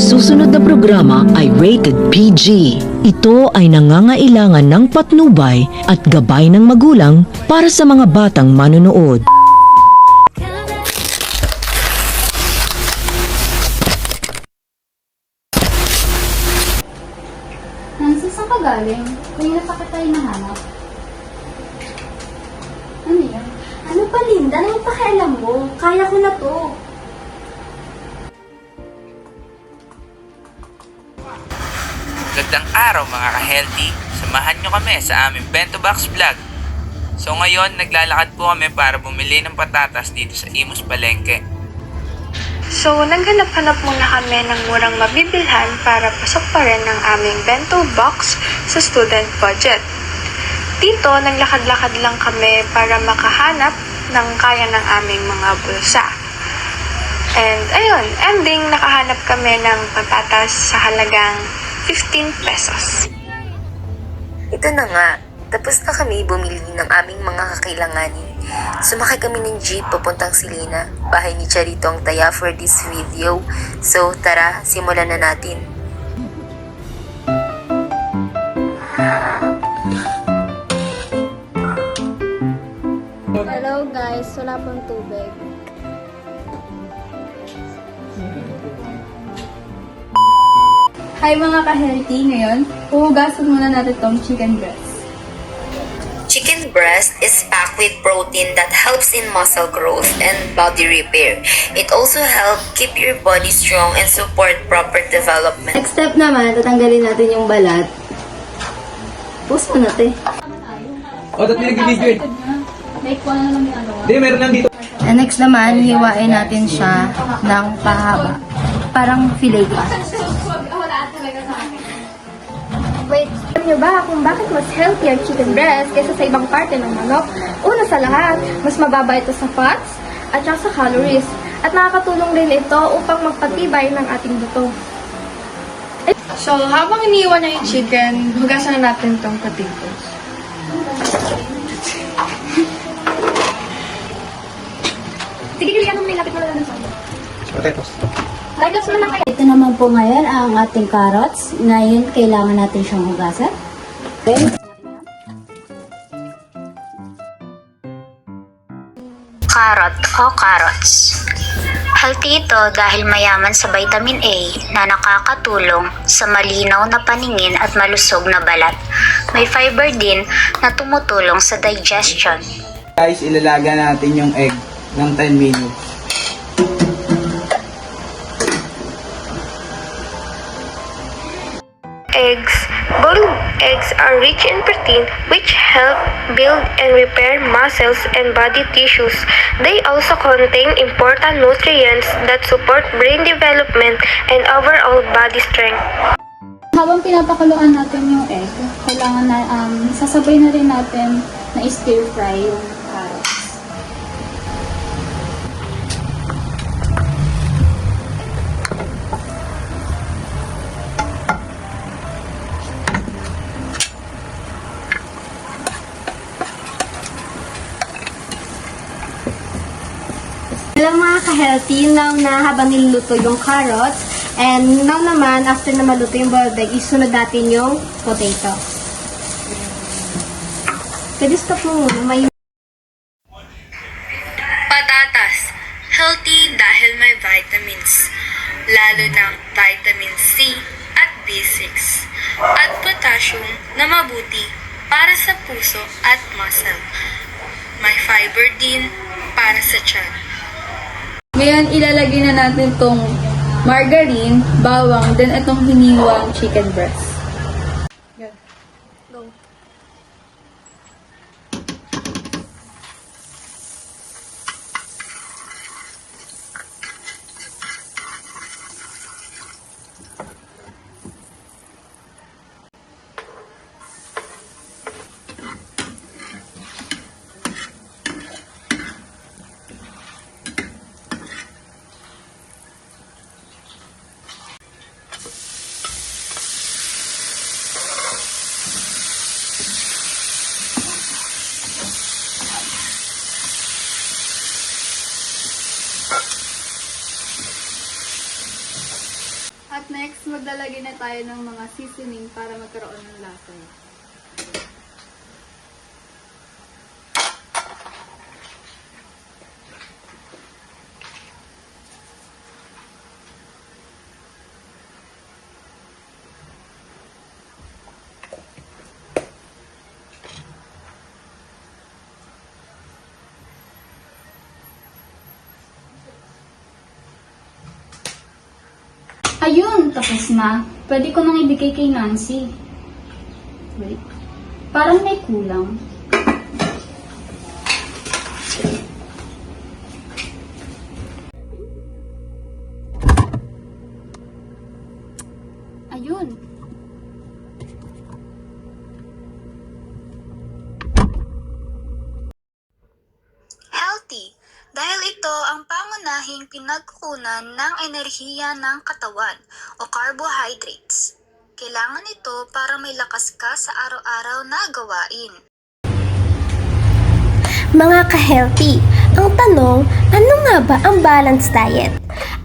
susunod na programa ay rated PG. Ito ay nangangailangan ng patnubay at gabay ng magulang para sa mga batang manonood. Nancy, saan ka galing? Kanina pa kita hinahanap. Ano yan? Ano pa, Linda? Anong pakialam mo? Kaya ko na to. Magandang araw mga ka-healthy. Samahan nyo kami sa aming Bento Box Vlog. So ngayon, naglalakad po kami para bumili ng patatas dito sa Imus Palengke. So, naghanap-hanap muna kami ng murang mabibilhan para pasok pa rin ang aming bento box sa student budget. Dito, naglakad-lakad lang kami para makahanap ng kaya ng aming mga bulsa. And ayun, ending nakahanap kami ng patatas sa halagang 15 pesos. Ito na nga, tapos na kami bumili ng aming mga kakailanganin. Sumakay kami ng jeep papuntang Silina, bahay ni Charito ang taya for this video. So tara, simulan na natin. Hello guys, wala pang tubig. Hi mga ka-healthy, ngayon, huhugasan muna natin tong chicken breast. Chicken breast is packed with protein that helps in muscle growth and body repair. It also helps keep your body strong and support proper development. Next step naman, tatanggalin natin yung balat. Post mo natin. Dapat may nag-video eh. Like, wala na lang yung ano. Hindi, meron lang dito. And next naman, hiwain natin siya ng pahaba. Parang fillet pa. Wait, alam niyo ba kung bakit mas healthy ang chicken breast kaysa sa ibang parte ng manok? Una sa lahat, mas mababa ito sa fats at saka sa calories. At nakakatulong din ito upang magpatibay ng ating buto. So, habang iniiwan na yung chicken, hugasan na natin itong potatoes. Sige, Gili, anong nilapit mo na lang sa akin? Potatoes. Laglas mo na kayo. Ito naman po ngayon ang ating carrots. Ngayon, kailangan natin siyang hugasan. Okay. Carrot o carrots. Healthy ito dahil mayaman sa vitamin A na nakakatulong sa malinaw na paningin at malusog na balat. May fiber din na tumutulong sa digestion. Guys, ilalaga natin yung egg ng 10 minutes. Eggs. Boiled eggs are rich in protein which help build and repair muscles and body tissues. They also contain important nutrients that support brain development and overall body strength. Habang pinapakuluan natin yung egg, kailangan na, sasabay na rin natin na stir fry yung carrots. Alam mga ka-healthy, now na habang niluluto yung carrots, and now naman, after na maluto yung boiled egg, isunod natin yung potato. Pwede stop mo muna, may Patatas. Healthy dahil may vitamins, lalo ng vitamin C at B6, at potassium na mabuti para sa puso at muscle. May fiber din para sa tiyan. Ngayon, ilalagay na natin tong margarine, bawang, then itong hiniwang chicken breast. At next, maglalagay na tayo ng mga seasoning para magkaroon ng lasa. Ayun, tapos na. Pwede ko nang ibigay kay Nancy. Wait. Parang may kulang. Ayun. Healthy dahil ito ang pangunahing pinagkukunan ng enerhiya ng katawan o carbohydrates. Kailangan ito para may lakas ka sa araw-araw na gawain. Mga ka-healthy, ang tanong, ano nga ba ang balanced diet?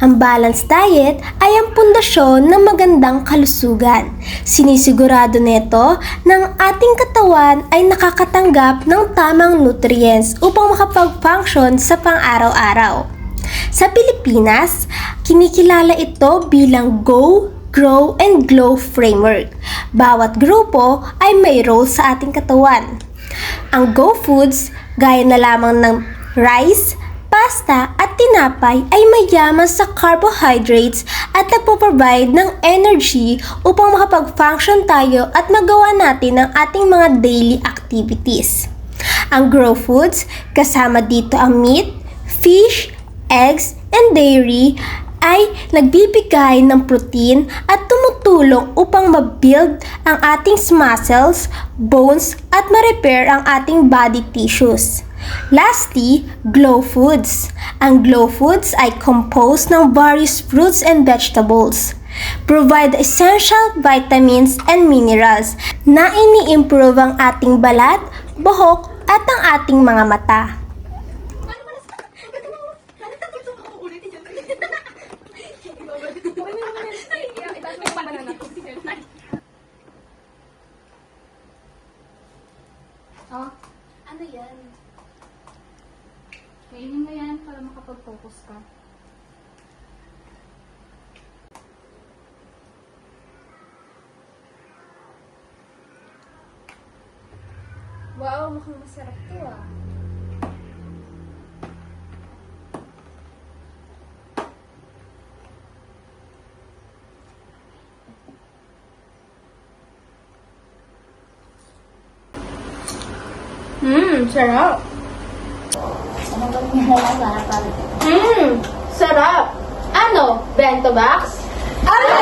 Ang balanced diet ay ang pundasyon ng magandang kalusugan. Sinisigurado nito ng ating katawan ay nakakatanggap ng tamang nutrients upang makapag-function sa pang-araw-araw. Sa Pilipinas, kinikilala ito bilang GO, Grow, and Glow framework. Bawat grupo ay may role sa ating katawan. Ang Go foods, gaya na lamang ng rice, pasta at tinapay ay mayaman sa carbohydrates at nagpo-provide ng energy upang makapag-function tayo at magawa natin ang ating mga daily activities. Ang Grow foods, kasama dito ang meat, fish, eggs, and dairy ay nagbibigay ng protein at tumutulong upang ma-build ang ating muscles, bones, at ma-repair ang ating body tissues. Lastly, Glow foods. Ang Glow foods ay composed ng various fruits and vegetables. Provide essential vitamins and minerals na ini-improve ang ating balat, buhok, at ang ating mga mata. Oh, ano yan? Kainin mo yan para makapag-focus ka. Wow, mukhang masarap to ah. Sarap. Sarap. Ano? Bento box? Ano?